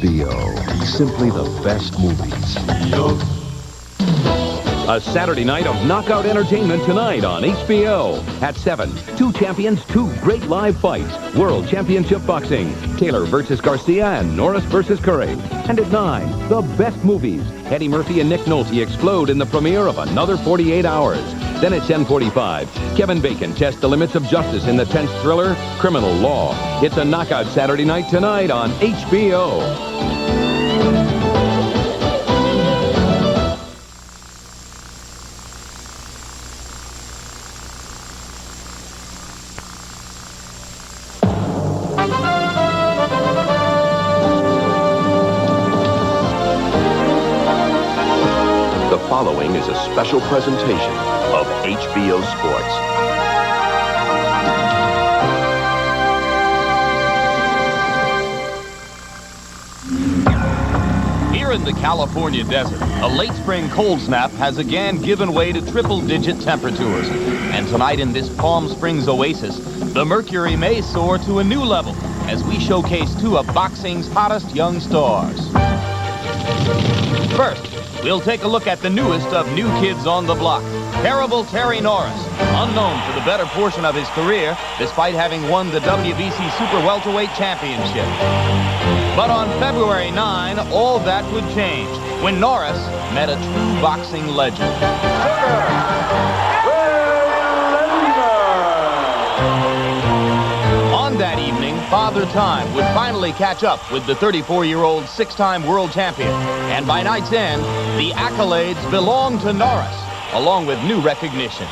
HBO. Simply the best movies. A Saturday night of knockout entertainment tonight on HBO. At 7, two champions, two great live fights. World Championship Boxing. Taylor versus Garcia and Norris versus Curry. And at 9, the best movies. Eddie Murphy and Nick Nolte explode in the premiere of Another 48 Hours. Then at 10:45, Kevin Bacon tests the limits of justice in the tense thriller, Criminal Law. It's a knockout Saturday night tonight on HBO. The following is a special presentation of HBO Sports. Here in the California desert, a late spring cold snap has again given way to triple-digit temperatures. And tonight in this Palm Springs oasis, the mercury may soar to a new level as we showcase two of boxing's hottest young stars. First, we'll take a look at the newest of new kids on the block, Terrible Terry Norris, unknown for the better portion of his career, despite having won the WBC Super Welterweight Championship. But on February 9, all that would change when Norris met a true boxing legend. On that evening, Father Time would finally catch up with the 34-year-old six-time world champion. And by night's end, the accolades belong to Norris, along with new recognition.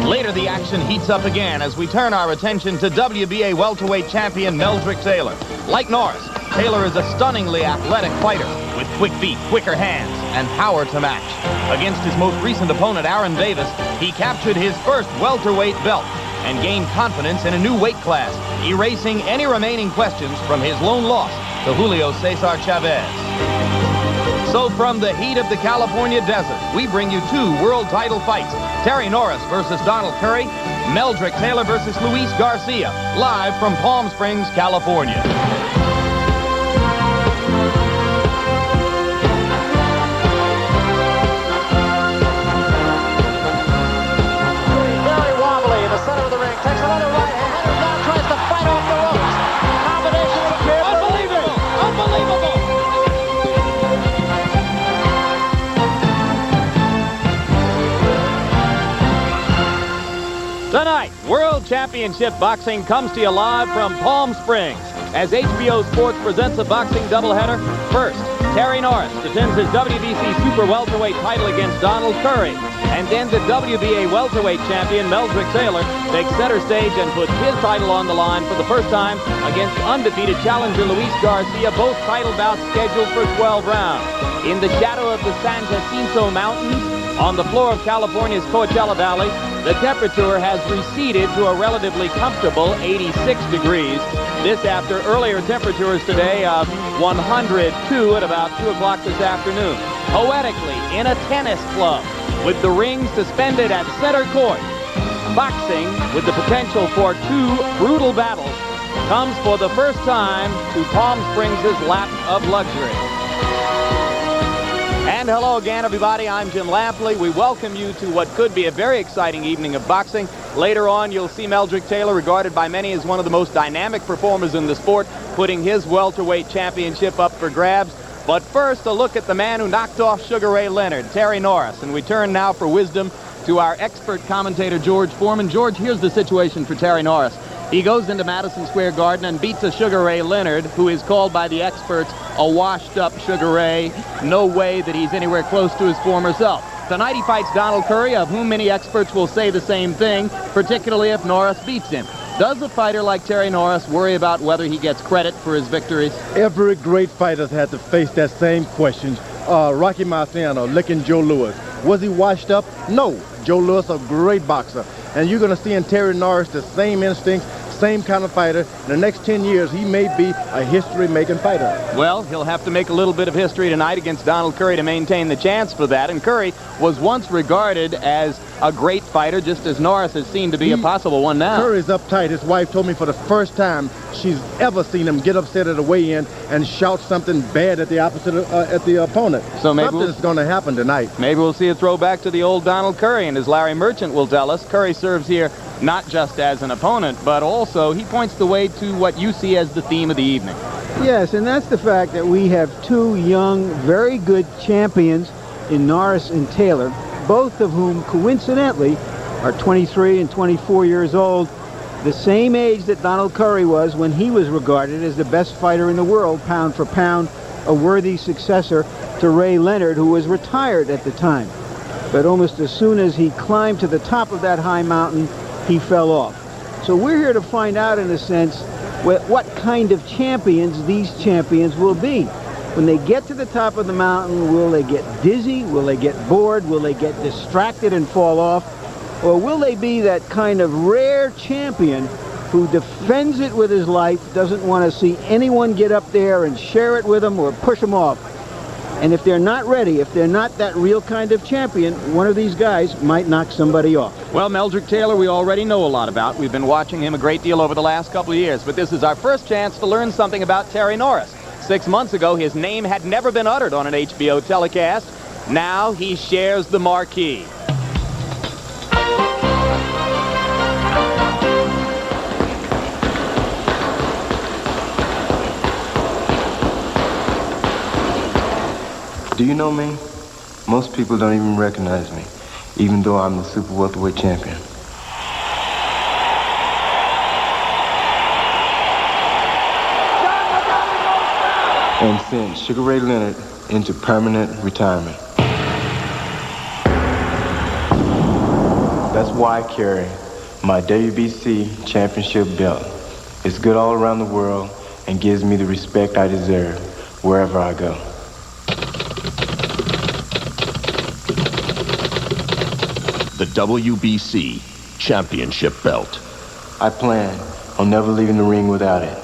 Later, the action heats up again as we turn our attention to WBA welterweight champion Meldrick Taylor. Like Norris, Taylor is a stunningly athletic fighter with quick feet, quicker hands, and power to match. Against his most recent opponent, Aaron Davis, he captured his first welterweight belt and gained confidence in a new weight class, erasing any remaining questions from his lone loss to Julio Cesar Chavez. So from the heat of the California desert, we bring you two world title fights. Terry Norris versus Donald Curry, Meldrick Taylor versus Luis Garcia, live from Palm Springs, California. Very wobbly in the center of the ring, takes another right hand, headers down, tries to fight off the ropes. Combination of the kid. Unbelievable! Unbelievable! Tonight, World Championship Boxing comes to you live from Palm Springs as HBO Sports presents a boxing doubleheader. First, Terry Norris defends his WBC Super Welterweight title against Donald Curry. And then the WBA Welterweight champion, Meldrick Taylor, takes center stage and puts his title on the line for the first time against undefeated challenger Luis Garcia, both title bouts scheduled for 12 rounds. In the shadow of the San Jacinto Mountains, on the floor of California's Coachella Valley, the temperature has receded to a relatively comfortable 86 degrees. This after earlier temperatures today of 102 at about 2 o'clock this afternoon. Poetically, in a tennis club, with the ring suspended at center court, boxing, with the potential for two brutal battles, comes for the first time to Palm Springs' lap of luxury. And hello again, everybody. I'm Jim Lampley. We welcome you to what could be a very exciting evening of boxing. Later on, you'll see Meldrick Taylor, regarded by many as one of the most dynamic performers in the sport, putting his welterweight championship up for grabs. But first, a look at the man who knocked off Sugar Ray Leonard, Terry Norris. And we turn now for wisdom to our expert commentator, George Foreman. George, here's the situation for Terry Norris. He goes into Madison Square Garden and beats a Sugar Ray Leonard, who is called by the experts a washed-up Sugar Ray. No way that he's anywhere close to his former self. Tonight he fights Donald Curry, of whom many experts will say the same thing, particularly if Norris beats him. Does a fighter like Terry Norris worry about whether he gets credit for his victories? Every great fighter's had to face that same question. Rocky Marciano licking Joe Louis. Was he washed up? No. Joe Louis, a great boxer. And you're going to see in Terry Norris the same instincts, same kind of fighter. In the next 10 years, he may be a history-making fighter. Well, he'll have to make a little bit of history tonight against Donald Curry to maintain the chance for that. And Curry was once regarded as a great fighter, just as Norris is seen to be a possible one now. Curry's uptight. His wife told me for the first time she's ever seen him get upset at a weigh-in and shout something bad at the opponent. So maybe something's going to happen tonight. Maybe we'll see a throwback to the old Donald Curry, and as Larry Merchant will tell us, Curry serves here not just as an opponent, but also he points the way to what you see as the theme of the evening. Yes, and that's the fact that we have two young, very good champions in Norris and Taylor, both of whom coincidentally are 23 and 24 years old, the same age that Donald Curry was when he was regarded as the best fighter in the world, pound for pound, a worthy successor to Ray Leonard, who was retired at the time. But almost as soon as he climbed to the top of that high mountain, he fell off. So we're here to find out, in a sense, what kind of champions these champions will be. When they get to the top of the mountain, will they get dizzy? Will they get bored? Will they get distracted and fall off? Or will they be that kind of rare champion who defends it with his life, doesn't want to see anyone get up there and share it with him or push him off? And if they're not ready, if they're not that real kind of champion, one of these guys might knock somebody off. Well, Meldrick Taylor, we already know a lot about. We've been watching him a great deal over the last couple of years, but this is our first chance to learn something about Terry Norris. 6 months ago, his name had never been uttered on an HBO telecast. Now he shares the marquee. Do you know me? Most people don't even recognize me, even though I'm the super welterweight champion. And sent Sugar Ray Leonard into permanent retirement. That's why I carry my WBC championship belt. It's good all around the world and gives me the respect I deserve wherever I go. The WBC championship belt. I plan on never leaving the ring without it.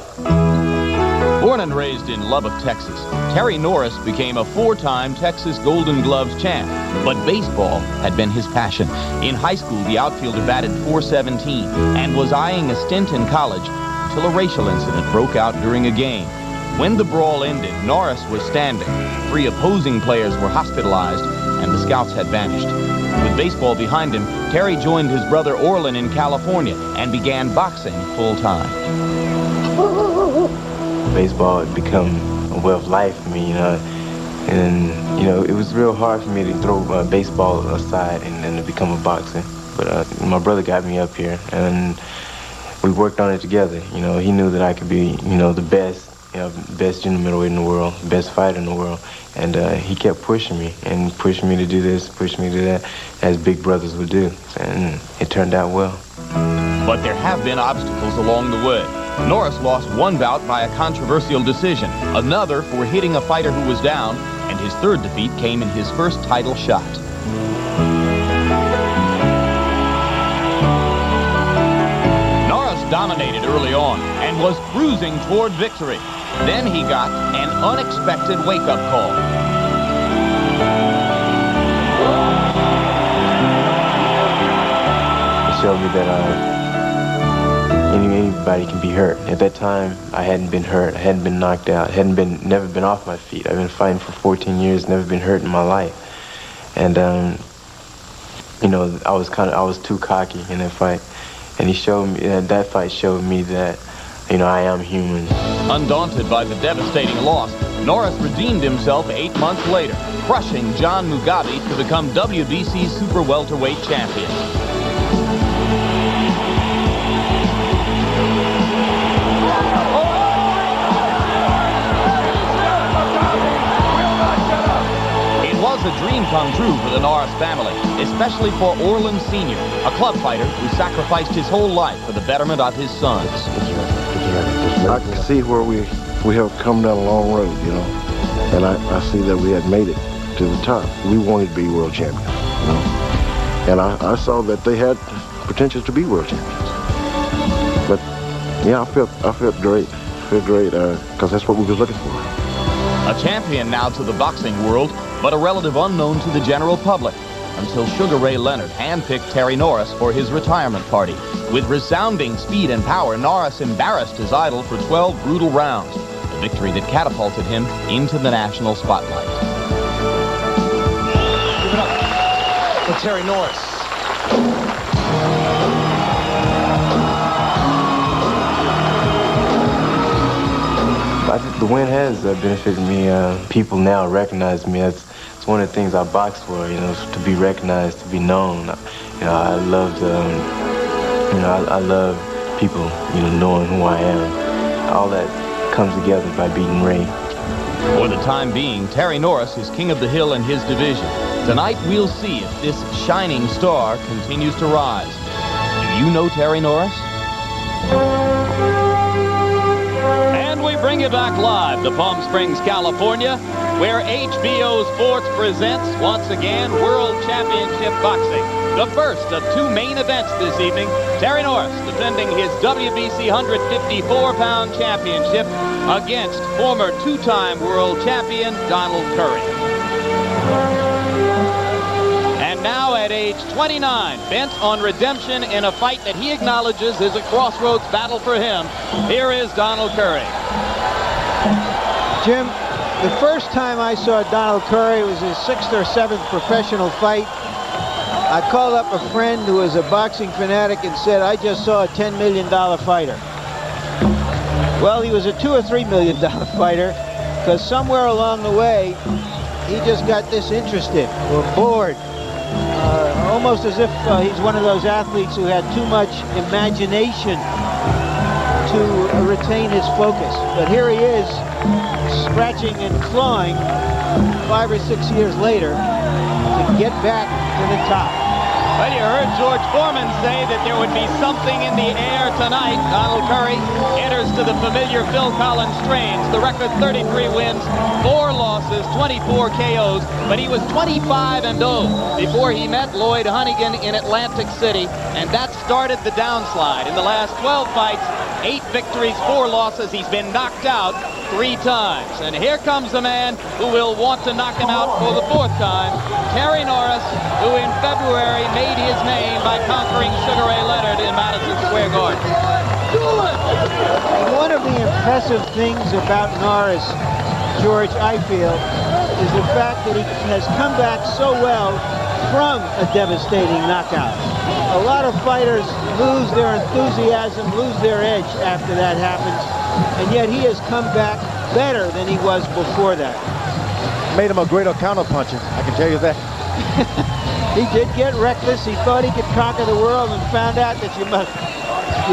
Born and raised in Lubbock, Texas, Terry Norris became a 4-time Texas Golden Gloves champ, but baseball had been his passion. In high school, the outfielder batted .417 and was eyeing a stint in college until a racial incident broke out during a game. When the brawl ended, Norris was standing. 3 opposing players were hospitalized, and the scouts had vanished. With baseball behind him, Terry joined his brother Orlin in California and began boxing full-time. Baseball had become a way of life for me, you know, and, you know, it was real hard for me to throw baseball aside and to become a boxer. But my brother got me up here, and we worked on it together. You know, he knew that I could be, you know, the best, best junior middleweight in the world, best fighter in the world. And he kept pushing me to do this, pushing me to do that, as big brothers would do. And it turned out well. But there have been obstacles along the way. Norris lost one bout by a controversial decision, another for hitting a fighter who was down, and his third defeat came in his first title shot. Norris dominated early on and was cruising toward victory. Then he got an unexpected wake-up call. It showed me that anybody can be hurt. At that time, I hadn't been hurt. I hadn't been knocked out. Never been off my feet. I've been fighting for 14 years, never been hurt in my life. And you know, I was too cocky in that fight. And he showed me that fight showed me that, you know, I am human. Undaunted by the devastating loss, Norris redeemed himself 8 months later, crushing John Mugabe to become WBC super welterweight champion. It was a dream come true for the Norris family, especially for Orlin Sr., a club fighter who sacrificed his whole life for the betterment of his sons. I can see where we have come down a long road, you know, and I see that we had made it to the top. We wanted to be world champions, you know, and I saw that they had potential to be world champions. But Yeah, I felt great. I feel great because that's what we was looking for. A champion now to the boxing world, but a relative unknown to the general public, until Sugar Ray Leonard handpicked Terry Norris for his retirement party. With resounding speed and power, Norris embarrassed his idol for 12 brutal rounds, a victory that catapulted him into the national spotlight. Give it up for Terry Norris. I think the win has benefited me. People now recognize me. It's one of the things I box for, you know, to be recognized, to be known. You know, I love I love people, you know, knowing who I am. All that comes together by beating Ray. For the time being, Terry Norris is king of the hill in his division. Tonight, we'll see if this shining star continues to rise. Do you know Terry Norris? And we bring you back live to Palm Springs, California, where HBO Sports presents, once again, World Championship Boxing. The first of two main events this evening. Terry Norris defending his WBC 154-pound championship against former two-time world champion Donald Curry. And now at age 29, bent on redemption in a fight that he acknowledges is a crossroads battle for him, here is Donald Curry. Jim, the first time I saw Donald Curry was his 6th or 7th professional fight. I called up a friend who was a boxing fanatic and said, I just saw a $10 million fighter. Well, he was a $2 or $3 million fighter, because somewhere along the way, he just got disinterested or bored. Almost as if he's one of those athletes who had too much imagination to retain his focus. But here he is, scratching and clawing 5 or 6 years later to get back to the top. Well, you heard George Foreman say that there would be something in the air tonight. Donald Curry enters to the familiar Phil Collins strains. The record 33 wins, 4 losses, 24 KOs, but he was 25-0 before he met Lloyd Hunnigan in Atlantic City, and that started the downslide. In the last 12 fights, 8 victories, 4 losses. He's been knocked out 3 times. And here comes the man who will want to knock him out for the 4th time, Terry Norris, who in February made his name by conquering Sugar Ray Leonard in Madison Square Garden. One of the impressive things about Norris, George, I feel, is the fact that he has come back so well from a devastating knockout. A lot of fighters lose their enthusiasm, lose their edge after that happens, and yet he has come back better than he was before that. Made him a greater counterpuncher, I can tell you that. He did get reckless. He thought he could conquer the world and found out that you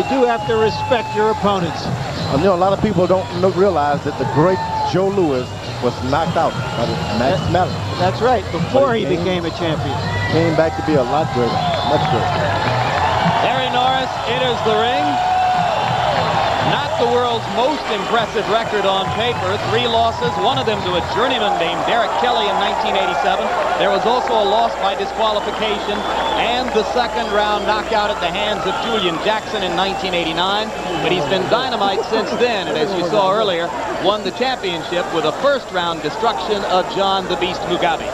do have to respect your opponents. You know, a lot of people don't realize that the great Joe Louis was knocked out by Max Mellon. That's right, before he became a champion. Came back to be a lot greater, much greater. Terry Norris enters the ring. Not the world's most impressive record on paper. 3 losses, one of them to a journeyman named Derek Kelly in 1987. There was also a loss by disqualification and the 2nd round knockout at the hands of Julian Jackson in 1989. But he's been dynamite since then, and as you saw earlier, won the championship with a 1st round destruction of John the Beast Mugabe.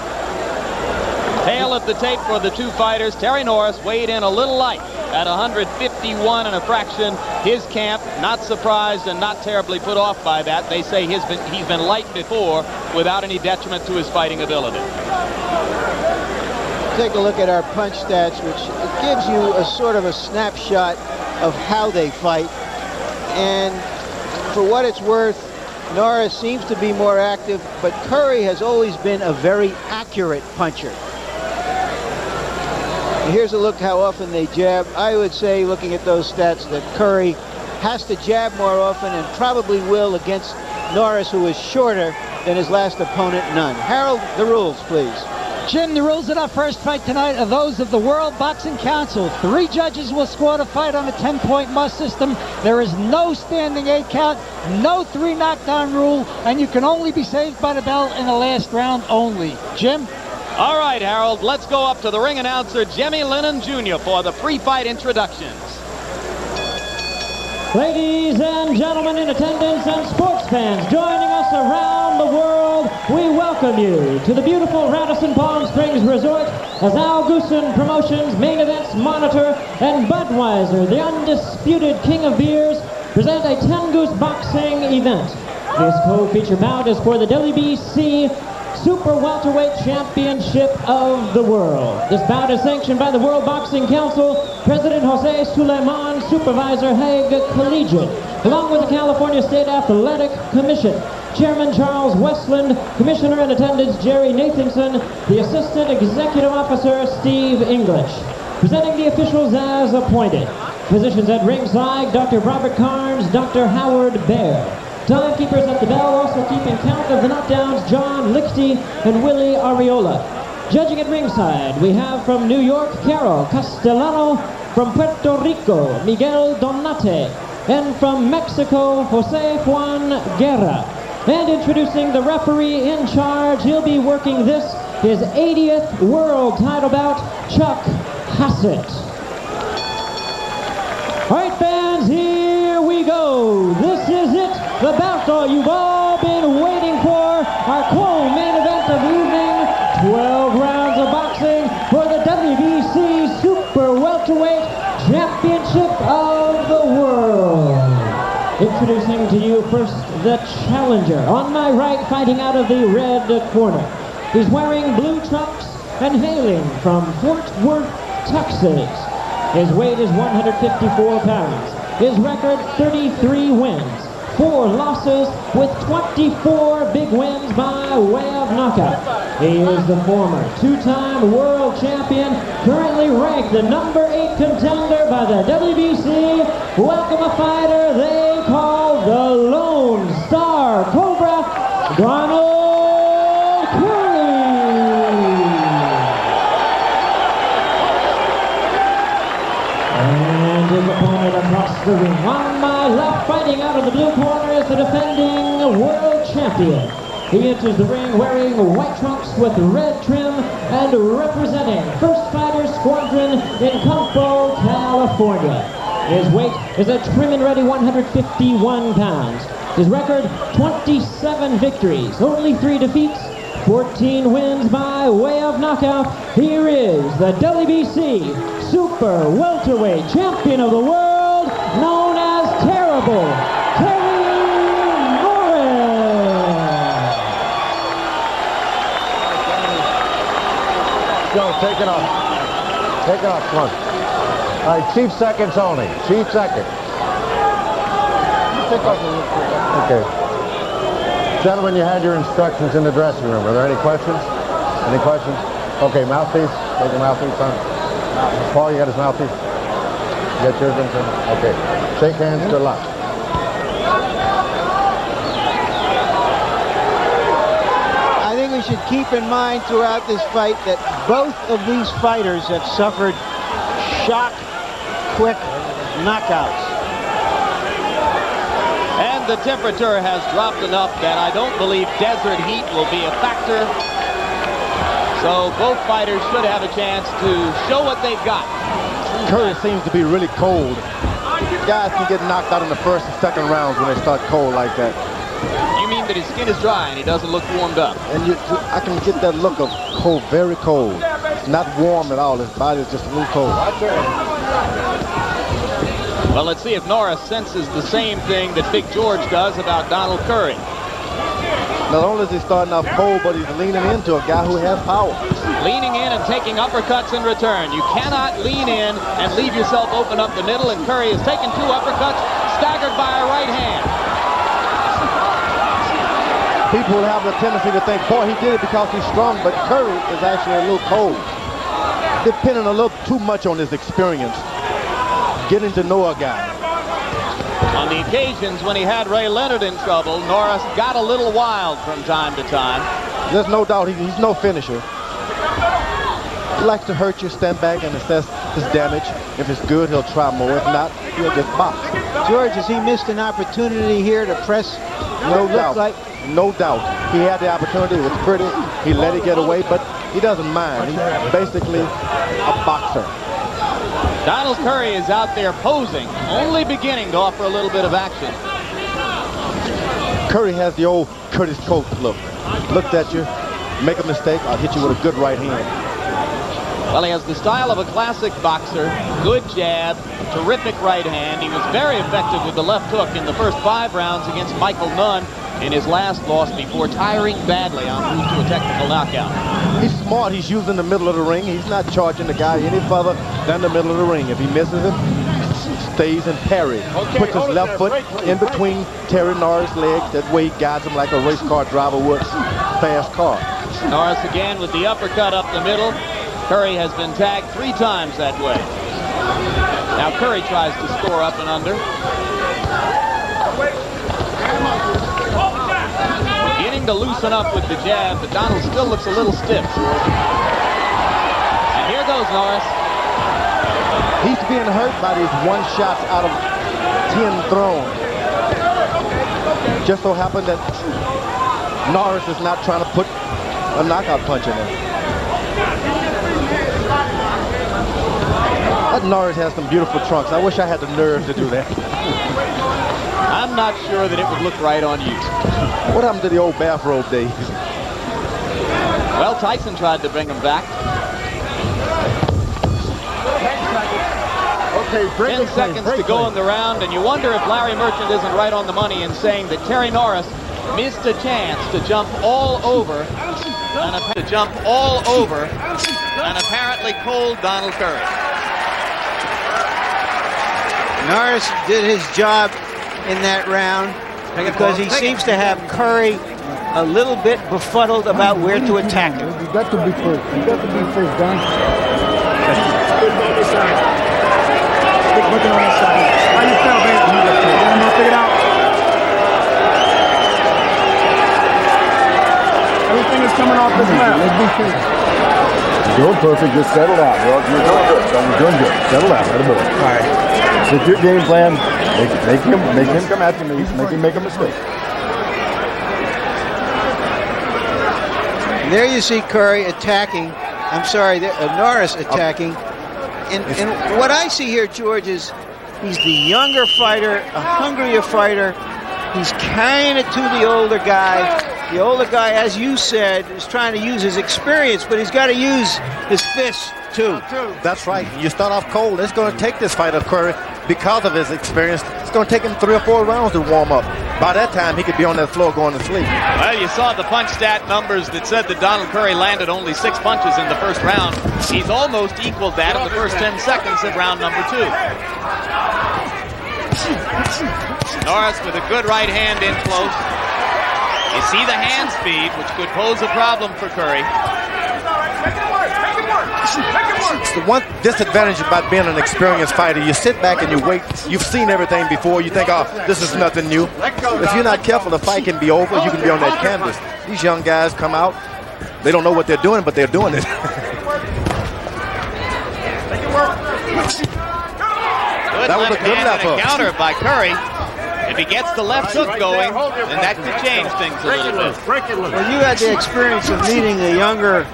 Tail of the tape for the 2 fighters. Terry Norris weighed in a little light at 151 and a fraction. His camp, not surprised and not terribly put off by that. They say he's been light before without any detriment to his fighting ability. Take a look at our punch stats, which gives you a sort of a snapshot of how they fight. And for what it's worth, Norris seems to be more active, but Curry has always been a very accurate puncher. Here's a look how often they jab. I would say, looking at those stats, that Curry has to jab more often and probably will against Norris, who is shorter than his last opponent, none. Harold, the rules, please. Jim, the rules in our first fight tonight are those of the World Boxing Council. 3 judges will score the fight on a 10-point must system. There is no standing 8 count, no 3 knockdown rule, and you can only be saved by the bell in the last round only. Jim? All right, Harold, let's go up to the ring announcer, Jimmy Lennon Jr., for the pre-fight introductions. Ladies and gentlemen in attendance and sports fans joining us around the world, we welcome you to the beautiful Radisson Palm Springs Resort as Al Goosen Promotions, Main Events Monitor, and Budweiser, the undisputed king of beers, present a 10-goose boxing event. This co-feature bout is for the WBC Super Welterweight Championship of the World. This bout is sanctioned by the World Boxing Council, President Jose Suleiman, Supervisor Hague Collegiate, along with the California State Athletic Commission, Chairman Charles Westland, Commissioner in Attendance Jerry Nathanson, the Assistant Executive Officer Steve English. Presenting the officials as appointed. Physicians at ringside, Dr. Robert Carnes, Dr. Howard Baer. Timekeepers at the bell, also keeping count of the knockdowns, John Lichty and Willie Ariola. Judging at ringside, we have from New York, Carol Castellano, from Puerto Rico, Miguel Donate, and from Mexico, Jose Juan Guerra. And introducing the referee in charge, he'll be working this, his 80th world title bout, Chuck Hassett. All right, fans, here we go. This is it. The bout you've all been waiting for, our co-main event of the evening, 12 rounds of boxing for the WBC Super Welterweight Championship of the World. Introducing to you first the challenger. On my right, fighting out of the red corner. He's wearing blue trunks and hailing from Fort Worth, Texas. His weight is 154 pounds. His record, 33 wins. 4 losses with 24 big wins by way of knockout. He is the former 2-time world champion, currently ranked the number 8 contender by the WBC. Welcome a fighter they call the Lone Star Cobra, Donald Curry. And his opponent across the ring. On my left, fighting out of the blue corner, is the defending world champion. He enters the ring wearing white trunks with red trim and representing First Fighter Squadron in Campo, California. His weight is a trim and ready 151 pounds. His record, 27 victories, only 3 defeats, 14 wins by way of knockout. Here is the WBC Super Welterweight Champion of the World, known as Terrible, Norris. Go, take it off. Take it off, come on. All right, cheap seconds only. Cheap seconds. Okay. Gentlemen, you had your instructions in the dressing room. Are there any questions? Any questions? Okay, mouthpiece. Take your mouthpiece on. Paul, you got his mouthpiece? You got yours, Vincent? Okay. Shake hands, good luck. I think we should keep in mind throughout this fight that both of these fighters have suffered shock, quick knockouts. And the temperature has dropped enough that I don't believe desert heat will be a factor. So both fighters should have a chance to show what they've got. Curry seems to be really cold. Guys can get knocked out in the first and second rounds when they start cold like that. You mean that his skin is dry and he doesn't look warmed up? And I can get that look of cold, very cold. It's not warm at all. His body is just a little cold. Well, let's see if Norris senses the same thing that Big George does about Donald Curry. Not only is he starting off cold, but he's leaning into a guy who has power. Leaning in and taking uppercuts in return. You cannot lean in and leave yourself open up the middle, and Curry has taken 2 uppercuts, staggered by a right hand. People will have the tendency to think, boy, he did it because he's strong, but Curry is actually a little cold. Depending a little too much on his experience, getting to know a guy. On the occasions when he had Ray Leonard in trouble, Norris got a little wild from time to time. There's no doubt he's no finisher. He likes to hurt you, stand back and assess his damage. If it's good, he'll try more. If not, he'll just box. George, has he missed an opportunity here to press? No doubt. No doubt. He had the opportunity. It was pretty. He let it get away, but he doesn't mind. He's basically a boxer. Donald Curry is out there posing, only beginning to offer a little bit of action. Curry has the old Curtis Coates look. Looked at you, make a mistake, I'll hit you with a good right hand. Well, he has the style of a classic boxer, good jab, terrific right hand. He was very effective with the left hook in the first 5 rounds against Michael Nunn in his last loss before tiring badly en route to a technical knockout. He's smart. He's using the middle of the ring. He's not charging the guy any further than the middle of the ring. If he misses it, stays and parries. Puts his left foot in between Terry Norris' legs. That way he guides him like a race car driver would fast car. Norris again with the uppercut up the middle. Curry has been tagged 3 times that way. Now Curry tries to score up and under. Beginning to loosen up with the jab, but Donald still looks a little stiff. And here goes Norris. He's being hurt by these 1 shots out of 10 thrown. Just so happened that Norris is not trying to put a knockout punch in there. That Norris has some beautiful trunks. I wish I had the nerve to do that. I'm not sure that it would look right on you. What happened to the old bathrobe days? Well, Tyson tried to bring him back. Okay, 10 seconds to go in the round, and you wonder if Larry Merchant isn't right on the money in saying that Terry Norris missed a chance to jump all over an apparently cold Donald Curry. Norris did his job in that round because he seems to have Curry a little bit befuddled about where to attack him. You got to be first. You got to be first, Don. Stick looking on that side. How you feel, baby? I'm gonna figure it out. Everything is coming off this left. Let's be first. Doing perfect. Just settle out. You're doing good. You're doing good. Settle out. Let him go. All right. With your game plan, make him come after me. Make him make a mistake. And there you see Curry attacking. I'm sorry, Norris attacking. And what I see here, George, is he's the younger fighter, a hungrier fighter. He's carrying it to the older guy. The older guy, as you said, is trying to use his experience, but he's got to use his fists too. That's right. You start off cold. It's going to take this fighter, Curry, because of his experience. It's going to take him 3 or 4 rounds to warm up. By that time, he could be on that floor going to sleep. Well, you saw the punch stat numbers that said that Donald Curry landed only 6 punches in the first round. He's almost equaled that in the first 10 seconds of round number 2. Norris with a good right hand in close. You see the hand speed, which could pose a problem for Curry. It's the one disadvantage about being an experienced fighter. You sit back and you wait. You've seen everything before. You think, oh, this is nothing new. If you're not careful, the fight can be over. You can be on that canvas. These young guys come out. They don't know what they're doing, but they're doing it. That was a good left hook. Counter by Curry. If he gets the left hook going, then that could change things a little bit. Well, you had the experience of meeting a younger,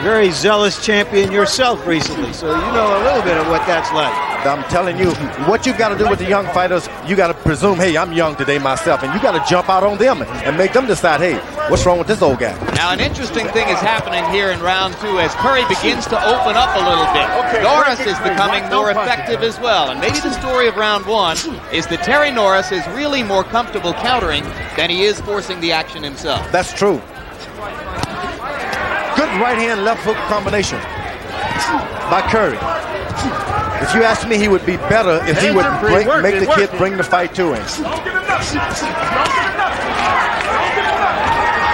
very zealous champion yourself recently, so you know a little bit of what that's like. I'm telling you, what you've got to do with the young fighters, you got to presume, hey, I'm young today myself, and you got to jump out on them and make them decide, hey, what's wrong with this old guy? Now, an interesting thing is happening here in round 2 as Curry begins to open up a little bit. Norris is becoming more effective as well, and maybe the story of round 1 is that Terry Norris is really more comfortable countering than he is forcing the action himself. That's true. Good right hand, left hook combination by Curry. If you ask me, he would be better if he would make the kid bring the fight to him.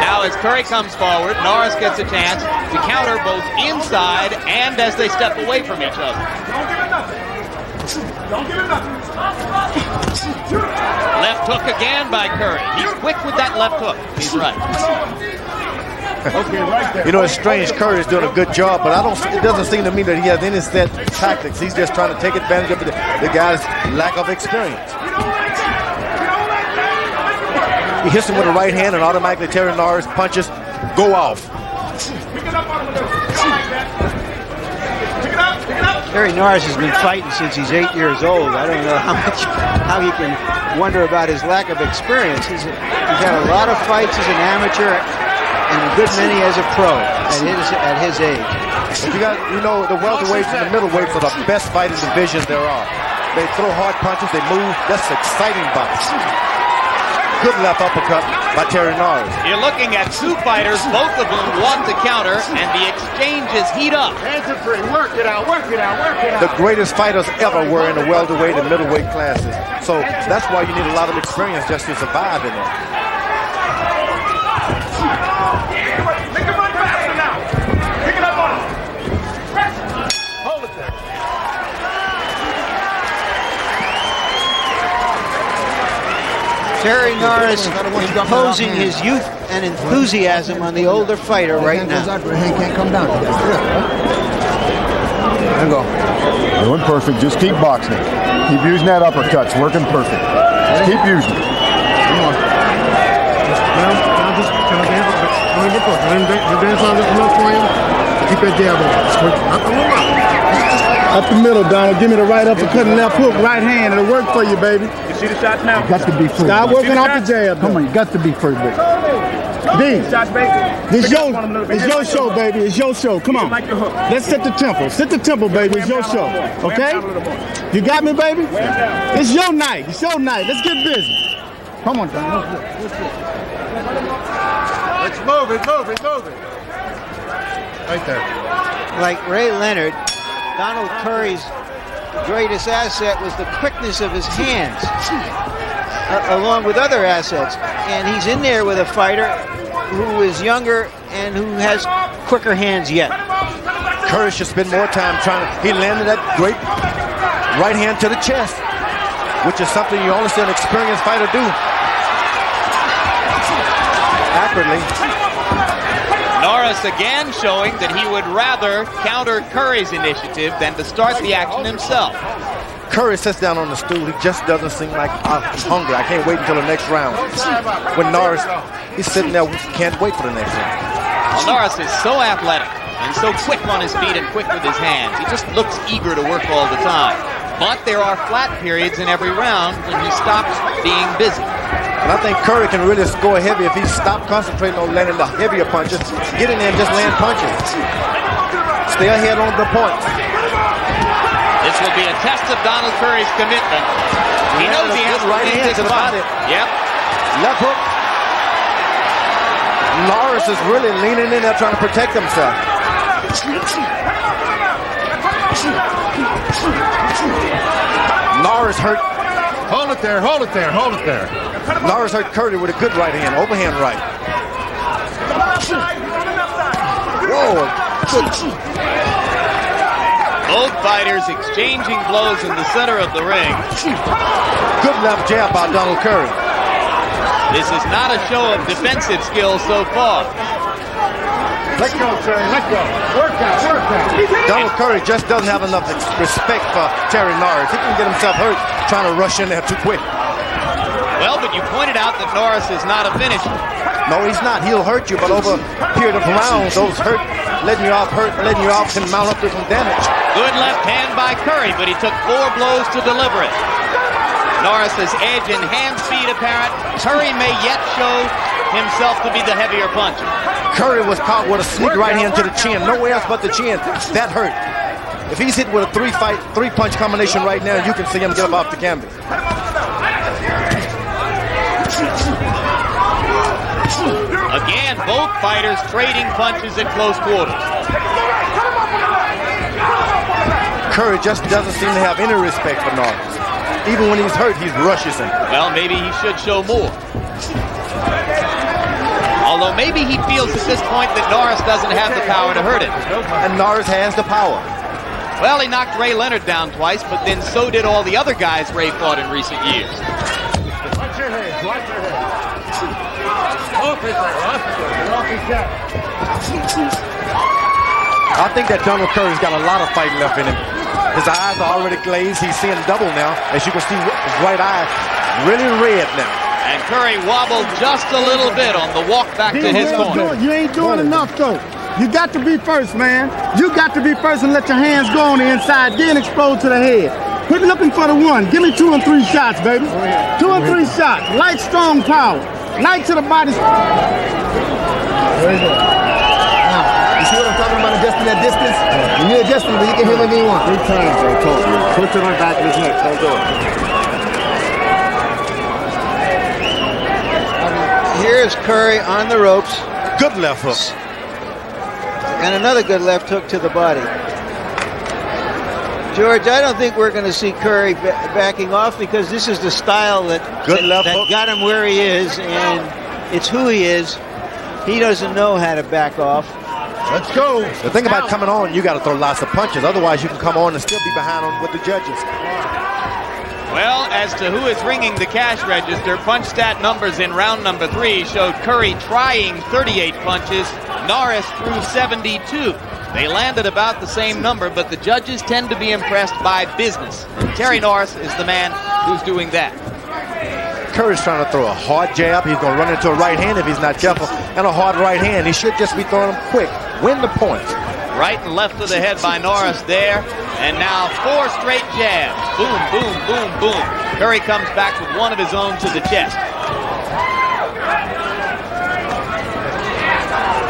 Now as Curry comes forward, Norris gets a chance to counter both inside and as they step away from each other. Left hook again by Curry. He's quick with that left hook. He's right. You know, it's strange. Curry's doing a good job, but it doesn't seem to me that he has any set tactics. He's just trying to take advantage of the guy's lack of experience. He hits him with a right hand, and automatically Terry Norris punches go off. Terry Norris has been fighting since he's 8 years old. I don't know how he can wonder about his lack of experience. He's had a lot of fights as an amateur and a good many as a pro at his age. But the welterweights and the middleweights are the best fighting divisions there are. They throw hard punches, they move. That's exciting boxing. Good left uppercut by Terry Norris. You're looking at two fighters, both of whom want to counter, and the exchanges heat up. Hands are free. Work it out, work it out, work it out. The greatest fighters ever were in the welterweight and middleweight classes. So that's why you need a lot of experience just to survive in there. Make him run faster now. Pick it up on him. Hold it there. Terry Norris imposing his youth and enthusiasm on the older fighter right now. Hand can't come down. There you go. Doing perfect. Just keep boxing. Keep using that uppercut. It's working perfect. Just keep using it. Come on. Just dance on enough for him. Keep that jab on. Up the middle, Donald. Give me the right uppercut and left hook. Right hand. It'll work for you, baby. You see the shots now? You got to be first. Stop working off the jab. Come on, you got to be first, baby. D, this your show, baby. It's your show. Come on. Let's set the tempo. Set the tempo, baby. It's your show. Okay? You got me, baby? It's your night. It's your night. Let's get busy. Come on, Donald. Let's move it, move it, move it. Right there. Like Ray Leonard, Donald Curry's greatest asset was the quickness of his hands, along with other assets. And he's in there with a fighter who is younger and who has quicker hands yet. Curry should spend more time he landed that great right hand to the chest, which is something you only see an experienced fighter do. Accurately. Norris again showing that he would rather counter Curry's initiative than to start the action himself. Curry sits down on the stool. He just doesn't seem like he's hungry. I can't wait until the next round. When Norris, he's sitting there, can't wait for the next round. Well, Norris is so athletic and so quick on his feet and quick with his hands. He just looks eager to work all the time. But there are flat periods in every round when he stops being busy. And I think Curry can really score heavy if he stopped concentrating on landing the heavier punches. Get in there and just land punches. Stay ahead on the points. This will be a test of Donald Curry's commitment. He knows he has to right win hand this to the fight. body. Yep. Left hook. Norris is really leaning in there trying to protect himself. Norris hurt. Hold it there, hold it there, hold it there. Norris hurt Curry with a good right hand, overhand right. Whoa. Both fighters exchanging blows in the center of the ring. Good left jab by Donald Curry. This is not a show of defensive skill so far. Let go, Terry, let go. Work out, work out. Donald Curry just doesn't have enough respect for Terry Norris. He can get himself hurt trying to rush in there too quick. Well, but you pointed out that Norris is not a finisher. No, he's not. He'll hurt you, but over a period of rounds, those letting you off can mount up to some damage. Good left hand by Curry, but he took 4 blows to deliver it. Norris's edge and hand speed apparent. Curry may yet show himself to be the heavier puncher. Curry was caught with a sneak right hand to the chin. Nowhere else but the chin. That hurt. If he's hit with a three-punch combination right now, you can see him get up off the canvas. Again, both fighters trading punches at close quarters. Curry just doesn't seem to have any respect for Norris. Even when he's hurt, he rushes him. Well, maybe he should show more. Although maybe he feels at this point that Norris doesn't have the power to hurt him. And Norris has the power. Well, he knocked Ray Leonard down twice, but then so did all the other guys Ray fought in recent years. Watch your head, watch your head. Off his head, off his head. I think that Donald Curry's got a lot of fight left in him. His eyes are already glazed. He's seeing double now. As you can see, his right eye really red now. And Curry wobbled just a little bit on the walk back to his corner. You ain't doing enough, though. You got to be first, man. You got to be first and let your hands go on the inside, then explode to the head. Quit looking for the one. Give me 2 and 3 shots, baby. 2 and 3 shots. Light, strong power. Light to the body. Very good. Now, you see what I'm talking about, adjusting that distance? When you're adjusting, you can hit whatever you want. 3 times, I told you. Put it on the back of his neck. Don't do it. Here's Curry on the ropes. Good left hook. And another good left hook to the body. George, I don't think we're going to see Curry backing off because this is the style that got him where he is, and it's who he is. He doesn't know how to back off. Let's go. The thing about coming on, you got to throw lots of punches. Otherwise, you can come on and still be behind on with the judges. Well, as to who is ringing the cash register, punch stat numbers in round number 3 showed Curry trying 38 punches, Norris threw 72. They landed about the same number, but the judges tend to be impressed by business. And Terry Norris is the man who's doing that. Curry's trying to throw a hard jab. He's going to run into a right hand if he's not careful, and a hard right hand. He should just be throwing them quick. Win the point. Right and left of the head by Norris there. And now 4 straight jabs. Boom, boom, boom, boom. Curry comes back with one of his own to the chest.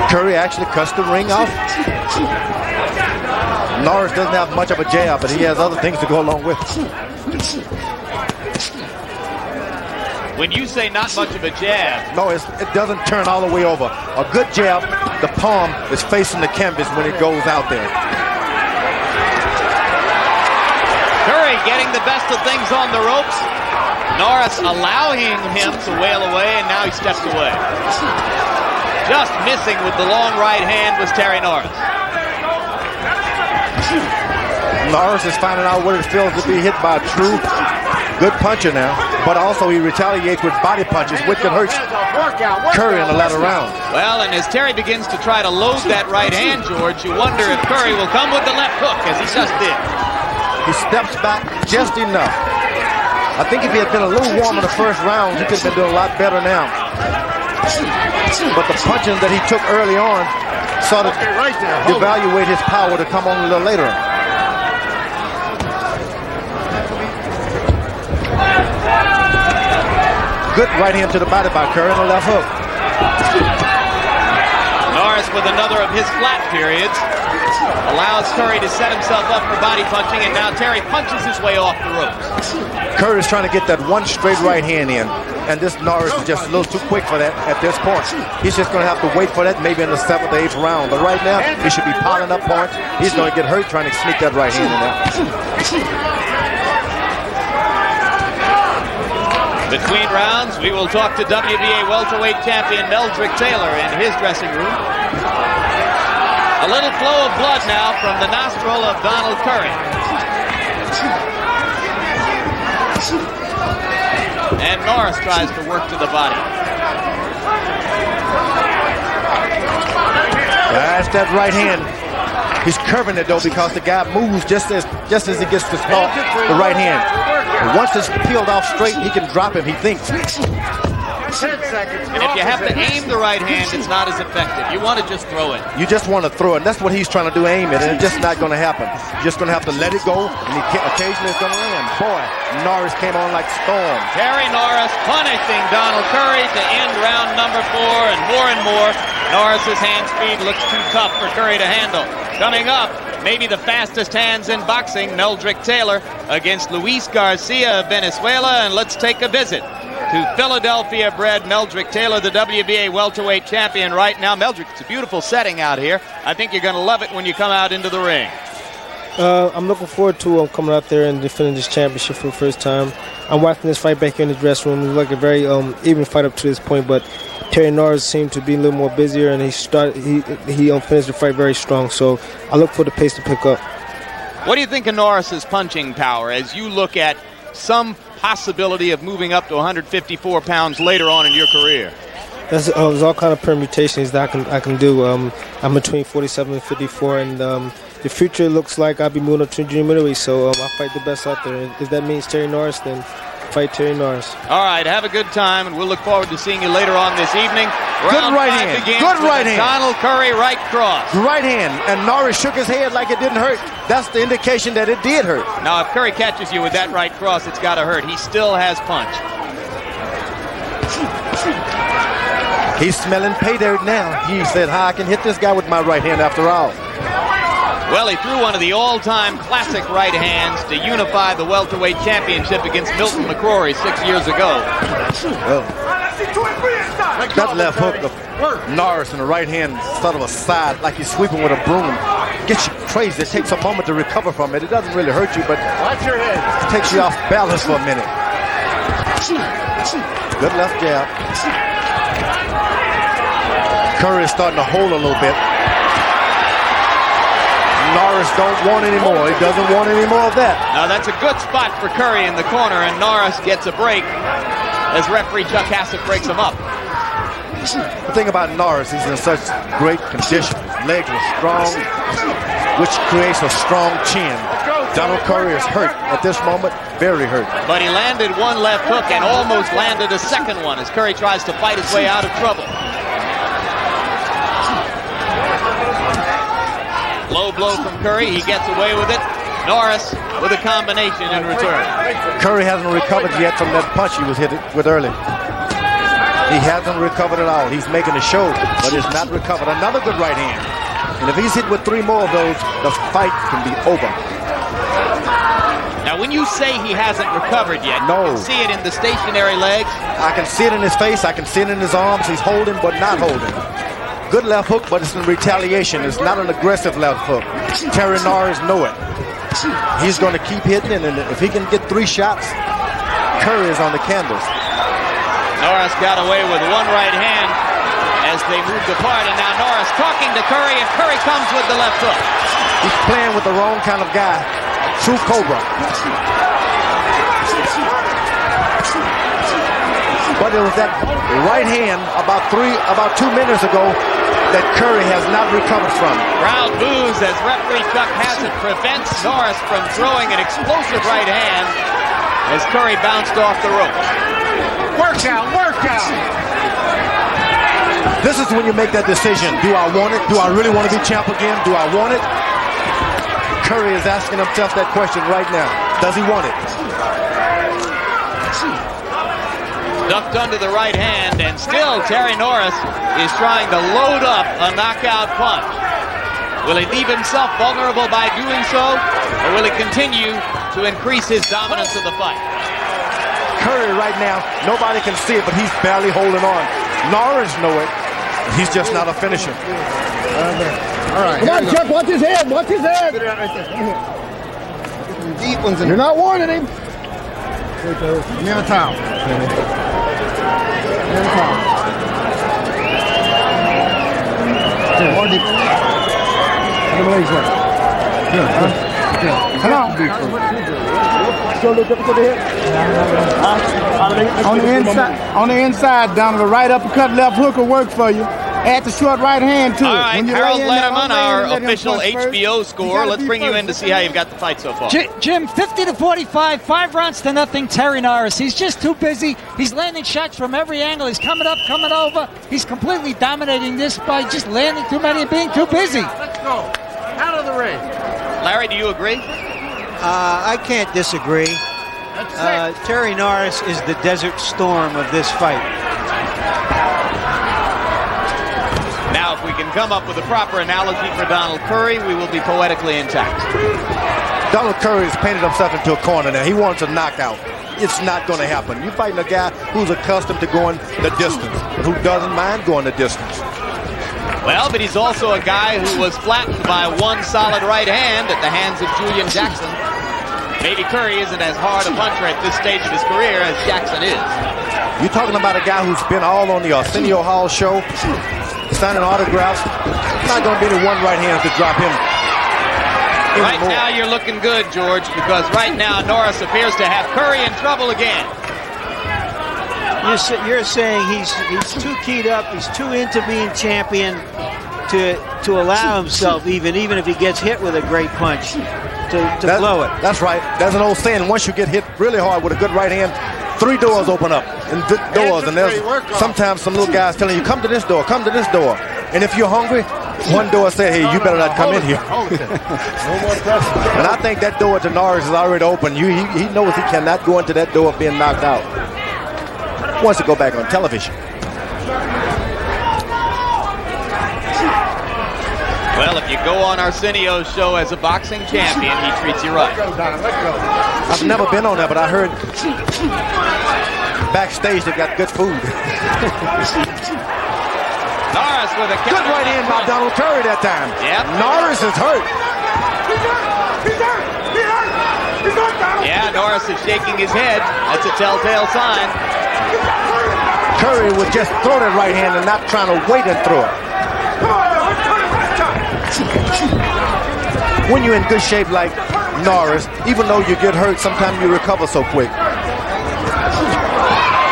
Curry actually cuts the ring off. Norris doesn't have much of a jab, but he has other things to go along with. When you say not much of a jab. No, it doesn't turn all the way over. A good jab, the palm is facing the canvas when it goes out there. Curry getting the best of things on the ropes. Norris allowing him to wail away, and now he steps away. Just missing with the long right hand was Terry Norris. Norris is finding out what it feels to be hit by a true good puncher now, but also he retaliates with body punches, which can hurt Curry in the latter round. Well, and as Terry begins to try to load that right hand, George, you wonder if Curry will come with the left hook, as he just did. He steps back just enough. I think if he had been a little warm in the first round, he could have been doing a lot better now. But the punching that he took early on sort of devaluate his power to come on a little later. Good right hand to the body by Curry and a left hook. Norris with another of his flat periods. Allows Curry to set himself up for body punching, and now Terry punches his way off the ropes. Curry's trying to get that one straight right hand in, and this Norris is just a little too quick for that at this point. He's just going to have to wait for that maybe in the 7th or 8th round. But right now, he should be piling up points. He's going to get hurt trying to sneak that right hand in there. Between rounds, we will talk to WBA welterweight champion Meldrick Taylor in his dressing room. A little flow of blood now from the nostril of Donald Curry. And Norris tries to work to the body. That's that right hand. He's curving it though because the guy moves just as he gets to start the right hand. And once it's peeled off straight, he can drop him, he thinks. 10 seconds. And if you have to aim the right hand, it's not as effective. You want to just throw it. You just want to throw it. That's what he's trying to do, aim it, and it's just not going to happen. You're just going to have to let it go, and occasionally it's going to land. Boy, Norris came on like storm. Terry Norris punishing Donald Curry to end round number 4, and more, Norris's hand speed looks too tough for Curry to handle. Coming up, maybe the fastest hands in boxing, Meldrick Taylor against Luis Garcia of Venezuela, and let's take a visit to Philadelphia-bred Meldrick Taylor, the WBA welterweight champion right now. Meldrick, it's a beautiful setting out here. I think you're going to love it when you come out into the ring. I'm looking forward to coming out there and defending this championship for the first time. I'm watching this fight back here in the dressing room. It was like a very even fight up to this point, but Terry Norris seemed to be a little more busier, and he finished the fight very strong. So I look for the pace to pick up. What do you think of Norris's punching power as you look at some possibility of moving up to 154 pounds later on in your career? There's all kind of permutations that I can do. I'm between 47 and 54, and the future looks like I'll be moving up to junior middleweight, so I'll fight the best out there. If that means Terry Norris, then fight Terry Norris. All right, have a good time, and we'll look forward to seeing you later on this evening. Round Good right 5 hand. begins Good with right a hand. Donald Curry right cross. Right hand. And Norris shook his head like it didn't hurt. That's the indication that it did hurt. Now, if Curry catches you with that right cross, it's got to hurt. He still has punch. He's smelling pay dirt now. He said, "How I can hit this guy with my right hand after all." Well, he threw one of the all-time classic right hands to unify the welterweight championship against Milton McCrory 6 years ago. Well, that left hook of Norris in the right hand, sort of a side, like he's sweeping with a broom, gets you crazy. It takes a moment to recover from it. It doesn't really hurt you, but Watch your head. it takes you off balance for a minute. Good left jab. Curry is starting to hold a little bit. Norris don't want any more. He doesn't want any more of that. Now, that's a good spot for Curry in the corner, and Norris gets a break as referee Chuck Hassett breaks him up. The thing about Norris, he's in such great condition. His legs are strong, which creates a strong chin. Donald Curry is hurt at this moment, very hurt. But he landed one left hook and almost landed a second one as Curry tries to fight his way out of trouble. Low blow from Curry. He gets away with it. Norris with a combination in return. Curry hasn't recovered yet from that punch he was hit with early. He hasn't recovered at all. He's making a show, but he's not recovered. Another good right hand. And if he's hit with 3 more of those, the fight can be over. Now, when you say he hasn't recovered yet, no. You can see it in the stationary legs. I can see it in his face. I can see it in his arms. He's holding, but not holding. Good left hook, but it's in retaliation. It's not an aggressive left hook. Terry Norris know it. He's going to keep hitting, and if he can get 3 shots, Curry is on the canvas. Norris got away with one right hand as they moved apart, and now Norris talking to Curry, and Curry comes with the left hook. He's playing with the wrong kind of guy. True Cobra. But it was that right hand about 2 minutes ago that Curry has not recovered from. Crowd boos as referee Chuck Hassett prevents Norris from throwing an explosive right hand as Curry bounced off the ropes. Work out. This is when you make that decision. Do I want it? Do I really want to be champ again? Do I want it? Curry is asking himself that question right now. Does he want it? Ducked under the right hand, and still Terry Norris is trying to load up a knockout punch. Will he leave himself vulnerable by doing so, or will he continue to increase his dominance of the fight? Curry right now, nobody can see it, but he's barely holding on. Norris know it. He's just not a finisher. All right. Come on, Chuck, watch his head. Watch his head. Deep ones in You're not warning him. Give me a towel. More deep. Come on. Still look up to the head. On the inside, down to the right uppercut, left hook will work for you. Add the short right hand to it. All right, Harold Letterman, our official HBO score. Let's bring you in to see how you've got the fight so far. Jim, 50-45, 5 rounds to nothing. Terry Norris. He's just too busy. He's landing shots from every angle. He's coming up, coming over. He's completely dominating this by just landing too many and being too busy. Let's go. Out of the ring. Larry, do you agree? I can't disagree. Terry Norris is the Desert Storm of this fight. Now, if we can come up with a proper analogy for Donald Curry, we will be poetically intact. Donald Curry has painted himself into a corner now. He wants a knockout. It's not going to happen. You're fighting a guy who's accustomed to going the distance, but who doesn't mind going the distance. Well, but he's also a guy who was flattened by one solid right hand at the hands of Julian Jackson. Maybe Curry isn't as hard a puncher at this stage of his career as Jackson is. You're talking about a guy who's been all on the Arsenio Hall show, signing autographs. Not going to be the one right hand to drop him. Right now you're looking good, George, because right now Norris appears to have Curry in trouble again. You're saying he's too keyed up, he's too into being champion to allow himself, even if he gets hit with a great punch, to blow it. That's right. There's an old saying, once you get hit really hard with a good right hand, 3 doors open up, and doors, and there's sometimes some little guys telling you, come to this door, come to this door. And if you're hungry, one door says, hey, you better not come in here. And I think that door to Norris is already open. He knows he cannot go into that door being knocked out. Wants to go back on television. Well, if you go on Arsenio's show as a boxing champion, he treats you right. I've never been on there, but I heard backstage they got good food. Norris with a good right hand by Donald Curry that time. Yep. Norris is hurt. Yeah, Norris is shaking his head. That's a telltale sign. Curry would just throw that right hand and not trying to wait and throw it. When you're in good shape like Norris, even though you get hurt, sometimes you recover so quick.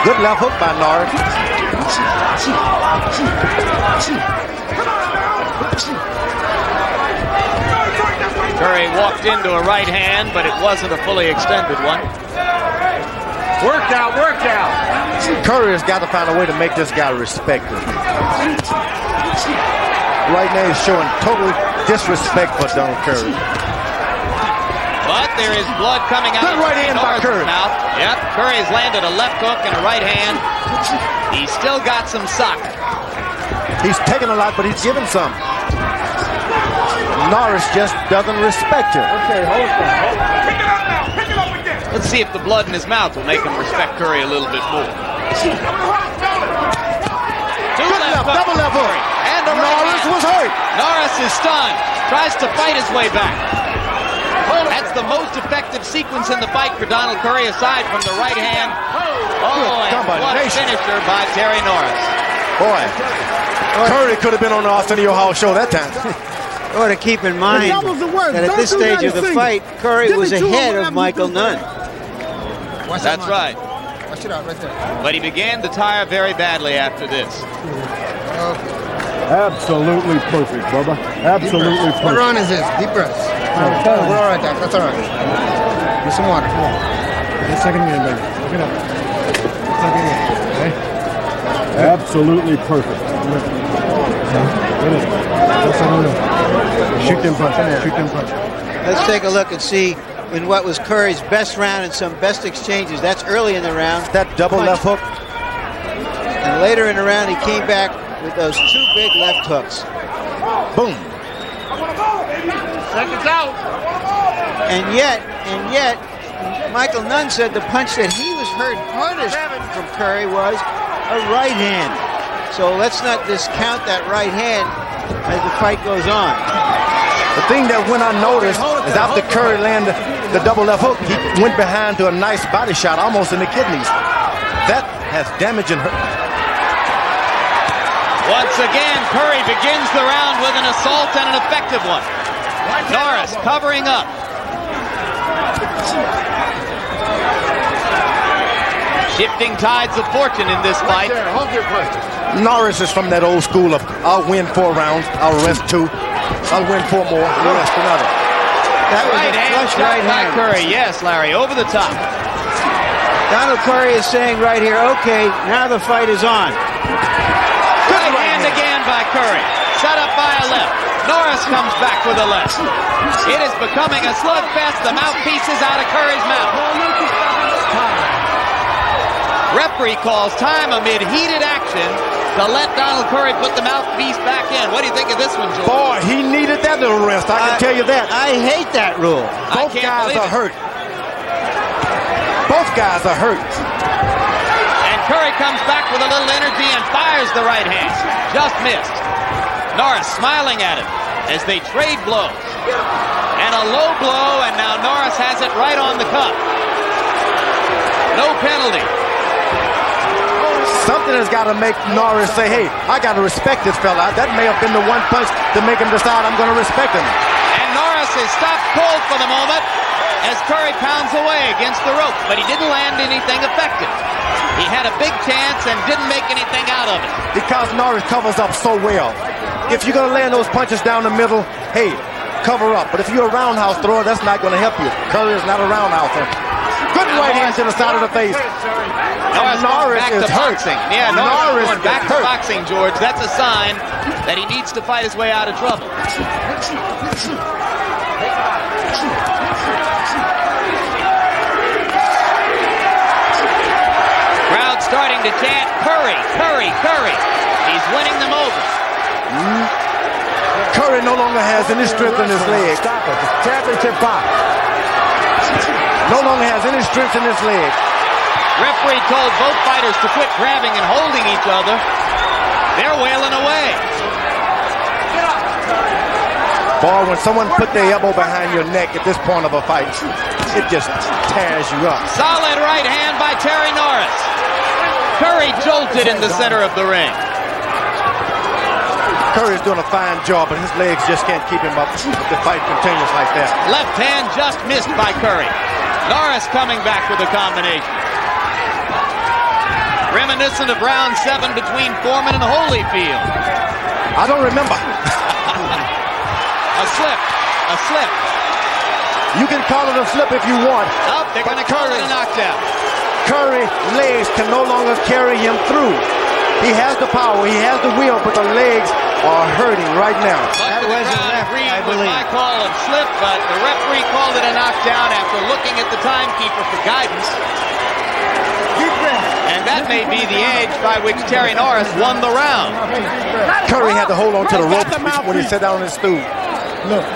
Good left hook by Norris. Curry walked into a right hand, but it wasn't a fully extended one. Worked out, worked out. Curry has got to find a way to make this guy respect him. Right now he's showing total disrespect for Donald Curry. But there is blood coming out of right hand by Curry. Mouth. Yep, Curry's landed a left hook and a right hand. He's still got some sock. He's taking a lot, but he's giving some. Norris just doesn't respect him. Okay, hold on. Pick it up now. Pick it up again. Let's see if the blood in his mouth will make him respect Curry a little bit more. Double left hook. And a Norris was hurt. Norris is stunned. Tries to fight his way back. That's the most effective sequence in the fight for Donald Curry, aside from the right hand. Oh, and what a finisher by Terry Norris. Boy, Curry could have been on the Arsenio Hall show that time. You ought to keep in mind that at this stage of the fight, Curry was ahead of Michael Nunn. That's right. Watch it out right there. But he began to tire very badly after this. Absolutely perfect, Bubba. Absolutely perfect. What round is this? Deep breaths. We're all right, Doc. That's all right. Get some water. Come on. Get a second minute, baby. Look it up. Second minute. Okay? Absolutely perfect. Shoot them punch. Shoot them punch. Let's take a look and see in what was Curry's best round and some best exchanges. That's early in the round. That double left hook. And later in the round, he came back with those 2 big left hooks. Boom. Seconds out. And yet, Michael Nunn said the punch that he was hurt hardest from Curry was a right hand. So let's not discount that right hand as the fight goes on. The thing that when I noticed is after Curry landed the double left hook, he went behind to a nice body shot almost in the kidneys. That has damaged him. Once again, Curry begins the round with an assault and an effective one. Norris covering up. Shifting tides of fortune in this fight. Norris is from that old school of I'll win 4 rounds, I'll rest 2, I'll win 4 more, I'll rest another. That was right a flush hand right by hand. Curry. Yes, Larry, over the top. Donald Curry is saying right here, okay, now the fight is on. Right hand again by Curry. Set up by a left. Norris comes back with a left. It is becoming a slugfest. The mouthpiece is out of Curry's mouth. Referee calls time amid heated action to let Donald Curry put the mouthpiece back in. What do you think of this one, George? Boy, he needed that little rest. I can tell you that. I hate that rule. Both guys are hurt. Both guys are hurt. And Curry comes back with a little energy and fires the right hand. Just missed. Norris smiling at him as they trade blows. And a low blow, and now Norris has it right on the cup. No penalty. Something has got to make Norris say, hey, I got to respect this fella. That may have been the one punch to make him decide I'm going to respect him. And Norris is stopped cold for the moment as Curry pounds away against the ropes, but he didn't land anything effective. He had a big chance and didn't make anything out of it. Because Norris covers up so well. If you're going to land those punches down the middle, hey, cover up. But if you're a roundhouse thrower, that's not going to help you. Curry is not a roundhouser. Good right hand to the side of the face. Norris is hurt. Boxing. Yeah, Norris going back to boxing, George. That's a sign that he needs to fight his way out of trouble. Crowd starting to chant, Curry, Curry, Curry. He's winning them over. Curry no longer has any strength in his leg. Stop it. It's championship box. No longer has any strength in his leg. Referee told both fighters to quit grabbing and holding each other. They're wailing away. Boy, when someone put their elbow behind your neck at this point of a fight, it just tears you up. Solid right hand by Terry Norris. Curry jolted in the center of the ring. Curry's doing a fine job, but his legs just can't keep him up. The fight continues like that. Left hand just missed by Curry. Norris coming back with a combination. Reminiscent of round 7 between Foreman and Holyfield. I don't remember. A slip. A slip. You can call it a slip if you want. Oh, they're going to call it a knockdown. Curry's legs can no longer carry him through. He has the power, he has the will, but the legs are hurting right now. That was a left, I believe. My call of slip, but the referee called it a knockdown after looking at the timekeeper for guidance. And that may be the age by which Terry Norris won the round. Curry had to hold on to the ropes when he sat down on his stool. Look.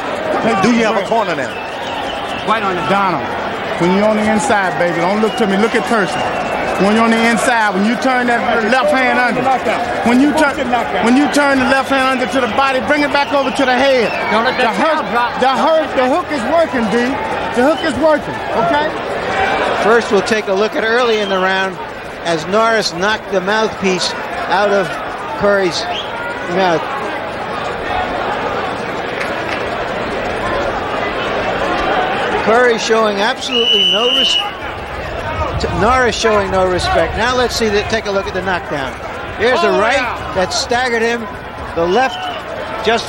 Do you have a corner now? Right on the Donald. When you're on the inside, baby, don't look to me. Look at Turson. When you're on the inside, when you turn that left hand under, when you turn the left hand under to the body, bring it back over to the head. Don't let that drop. The hook is working, D. The hook is working, okay? First, we'll take a look at early in the round as Norris knocked the mouthpiece out of Curry's mouth. Curry showing absolutely no respect. Norris showing no respect. Now let's see take a look at the knockdown. Here's the right that staggered him. The left just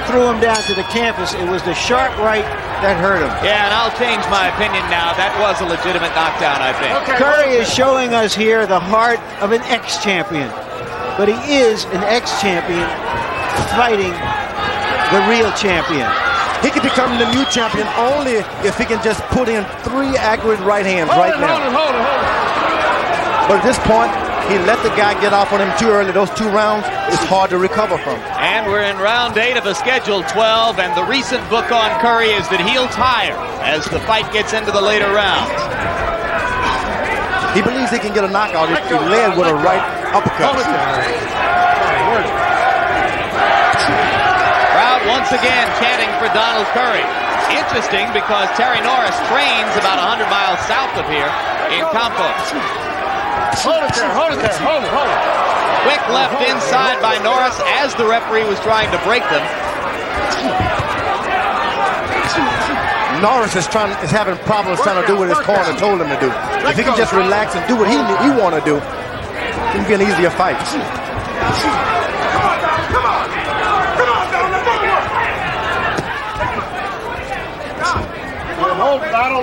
threw him down to the canvas. It was the sharp right that hurt him. Yeah, and I'll change my opinion now. That was a legitimate knockdown, I think. Okay. Curry is showing us here the heart of an ex-champion. But he is an ex-champion fighting the real champion. He can become the new champion only if he can just put in 3 accurate right hands right now. Hold it. But at this point, he let the guy get off on him too early. Those 2 rounds, it's hard to recover from. And we're in round 8 of the schedule 12, and the recent book on Curry is that he'll tire as the fight gets into the later rounds. He believes he can get a knockout if he led with a right uppercut. Crowd once again chanting for Donald Curry. Interesting because Terry Norris trains about 100 miles south of here in Campos. Hold it there. Quick left inside by Norris as the referee was trying to break them. Norris is having problems trying to do what his corner told him to do. If he can just relax and do what he want to do, it can be an easier fight.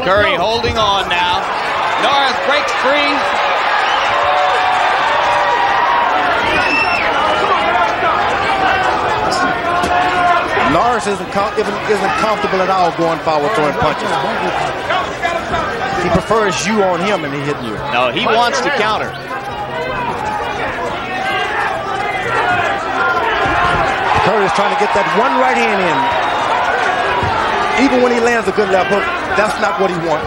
Curry holding on now. Norris breaks free. Norris isn't comfortable at all going forward throwing punches. He prefers you on him and he hitting you. No, he wants to counter. Curry's trying to get that one right hand in. Even when he lands a good left hook, that's not what he wants.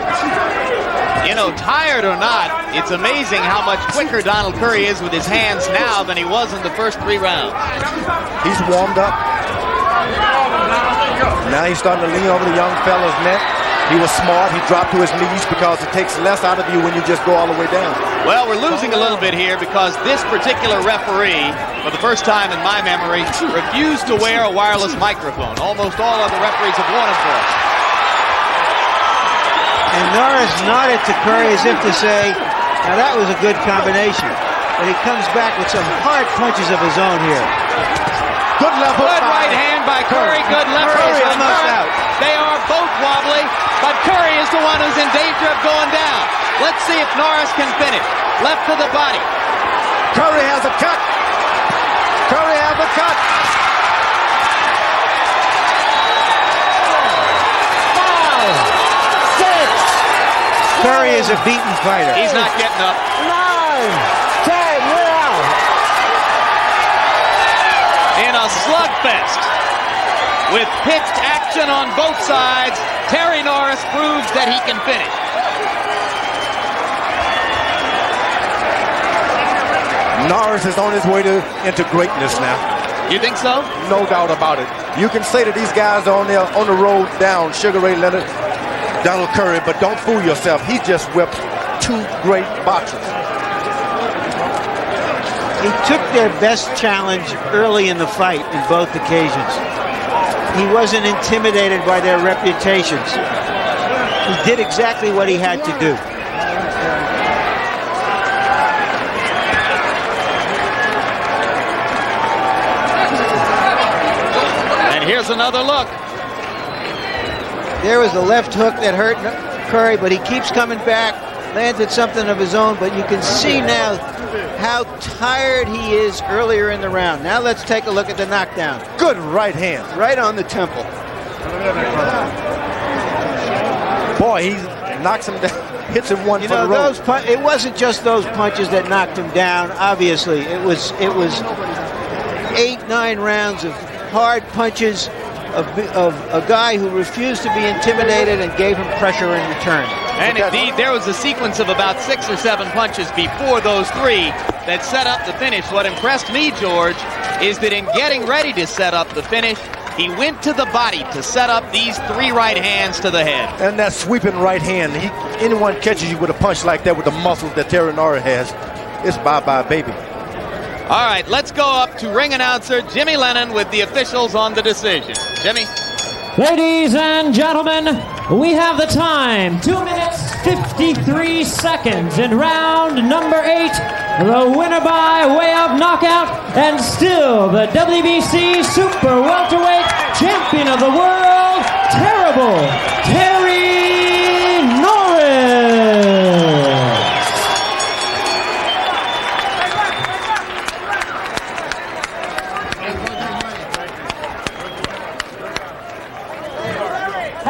You know, tired or not, it's amazing how much quicker Donald Curry is with his hands now than he was in the first 3 rounds. He's warmed up. Now he's starting to lean over the young fella's neck. He was smart. He dropped to his knees because it takes less out of you when you just go all the way down. Well, we're losing a little bit here because this particular referee, for the first time in my memory, refused to wear a wireless microphone. Almost all other referees have worn them for us. And Norris nodded to Curry as if to say, now that was a good combination. But he comes back with some hard punches of his own here. Good left hook. Good right hand by Curry. Good left hook by Norris. They are both wobbly, but Curry is the one who's in danger of going down. Let's see if Norris can finish. Left to the body. Curry has a cut. Curry has a cut. 5, 6. Curry is a beaten fighter. He's not getting up. 9, 10, we're out. In a slugfest with pitched action on both sides, Terry Norris proves that he can finish. Norris is on his way into greatness now. You think so? No doubt about it. You can say that these guys are on the road down, Sugar Ray Leonard, Donald Curry, but don't fool yourself. He just whipped 2 great boxers. He took their best challenge early in the fight in both occasions. He wasn't intimidated by their reputations. He did exactly what he had to do. And here's another look. There was the left hook that hurt Curry, but he keeps coming back, landed something of his own, but you can see now how tired he is earlier in the round. Now let's take a look at the knockdown. Good right hand. Right on the temple. Boy, he knocks him down, hits him one for the road. It wasn't just those punches that knocked him down, obviously. It was 8-9 rounds of hard punches of a guy who refused to be intimidated and gave him pressure in return. And indeed, there was a sequence of about 6 or 7 punches before those 3 that set up the finish. What impressed me, George, is that in getting ready to set up the finish, he went to the body to set up these 3 right hands to the head. And that sweeping right hand, anyone catches you with a punch like that with the muscles that Terry Norris has, it's bye-bye, baby. All right, let's go up to ring announcer Jimmy Lennon with the officials on the decision. Jimmy? Ladies and gentlemen, we have the time. 2 minutes, 53 seconds in round number 8. The winner by way of knockout and still the WBC Super Welterweight Champion of the World, Terrible Terry Norris.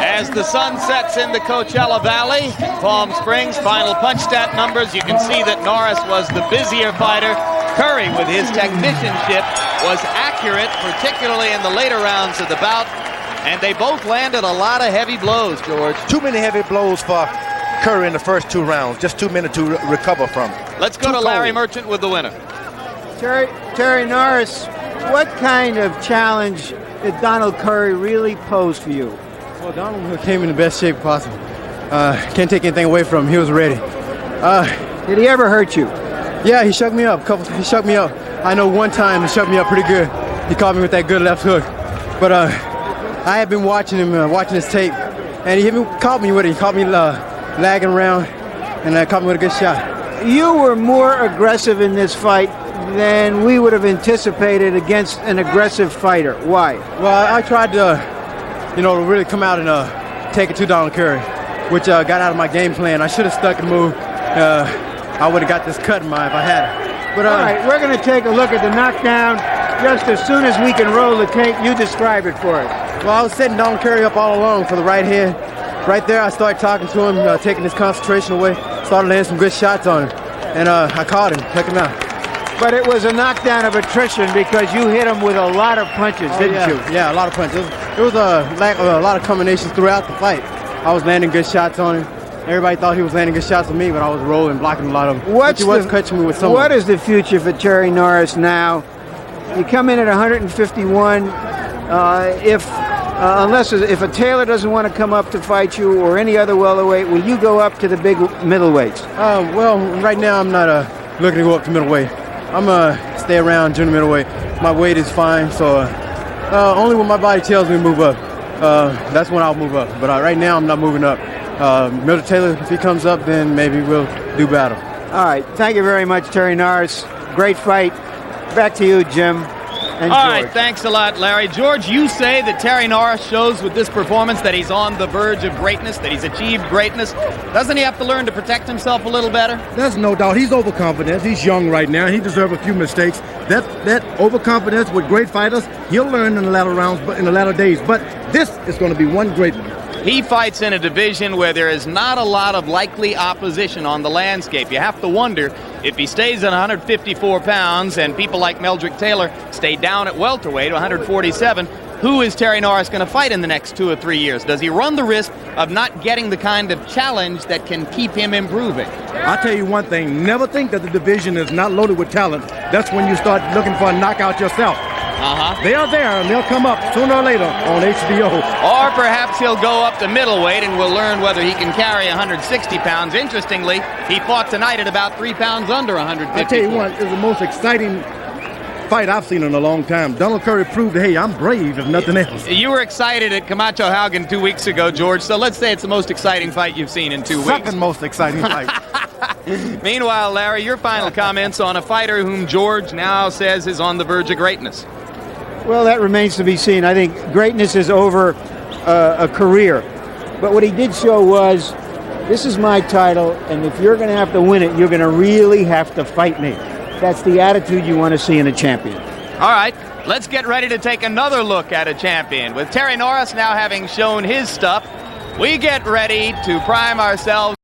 As the sun sets into Coachella Valley, Palm Springs, final punch stat numbers, you can see that Norris was the busier fighter. Curry, with his technicianship, was accurate, particularly in the later rounds of the bout. And they both landed a lot of heavy blows, George. Too many heavy blows for Curry in the first 2 rounds. Just too many to recover from. Let's go to Larry Merchant with the winner. Terry Norris, what kind of challenge did Donald Curry really pose for you? Well, Donald came in the best shape possible. Can't take anything away from him. He was ready. Did he ever hurt you? Yeah, he shook me up. He shook me up. I know one time he shook me up pretty good. He caught me with that good left hook. But I had been watching him, watching his tape, and he caught me with it. He caught me lagging around, and caught me with a good shot. You were more aggressive in this fight than we would have anticipated against an aggressive fighter. Why? Well, I tried to, really come out and take it to Donald Curry, which got out of my game plan. I should have stuck and moved. I would have got this cut in mine if I had it. But all right, we're going to take a look at the knockdown just as soon as we can roll the tape. You describe it for us. Well, I was setting Donald Curry up all along for the right hand. Right there, I started talking to him, taking his concentration away. Started landing some good shots on him, and I caught him, took him out. But it was a knockdown of attrition because you hit him with a lot of punches, didn't you? Yeah, a lot of punches. It was a lot of combinations throughout the fight. I was landing good shots on him. Everybody thought he was landing good shots on me, but I was rolling, blocking a lot of them. He was catching me with some. What is the future for Terry Norris now? You come in at 151. If a Taylor doesn't want to come up to fight you or any other welterweight, will you go up to the big middleweights? Well, right now I'm not looking to go up to middleweight. I'm stay around junior middleweight. My weight is fine, so only when my body tells me to move up, that's when I'll move up. But right now I'm not moving up. Milton Taylor, if he comes up, then maybe we'll do battle. All right. Thank you very much, Terry Norris. Great fight. Back to you, Jim. and All George. right, thanks a lot, Larry. George, you say that Terry Norris shows with this performance that he's on the verge of greatness, that he's achieved greatness. Doesn't he have to learn to protect himself a little better? There's no doubt. He's overconfident. He's young right now. He deserves a few mistakes. That overconfidence with great fighters, he'll learn in the latter rounds, but in the latter days. But this is going to be one great one. He fights in a division where there is not a lot of likely opposition on the landscape. You have to wonder if he stays at 154 pounds and people like Meldrick Taylor stay down at welterweight, 147, who is Terry Norris going to fight in the next 2 or 3 years? Does he run the risk of not getting the kind of challenge that can keep him improving? I'll tell you one thing. Never think that the division is not loaded with talent. That's when you start looking for a knockout yourself. They are there, and they'll come up sooner or later on HBO. Or perhaps he'll go up to middleweight, and we'll learn whether he can carry 160 pounds. Interestingly, he fought tonight at about 3 pounds under 150. I'll tell you what, it's the most exciting fight I've seen in a long time. Donald Curry proved, hey, I'm brave, if nothing else. You were excited at Camacho Haugen 2 weeks ago, George, so let's say it's the most exciting fight you've seen in 2 weeks. Second most exciting fight. Meanwhile, Larry, your final comments on a fighter whom George now says is on the verge of greatness. Well, that remains to be seen. I think greatness is over a career. But what he did show was, this is my title, and if you're going to have to win it, you're going to really have to fight me. That's the attitude you want to see in a champion. All right, let's get ready to take another look at a champion. With Terry Norris now having shown his stuff, we get ready to prime ourselves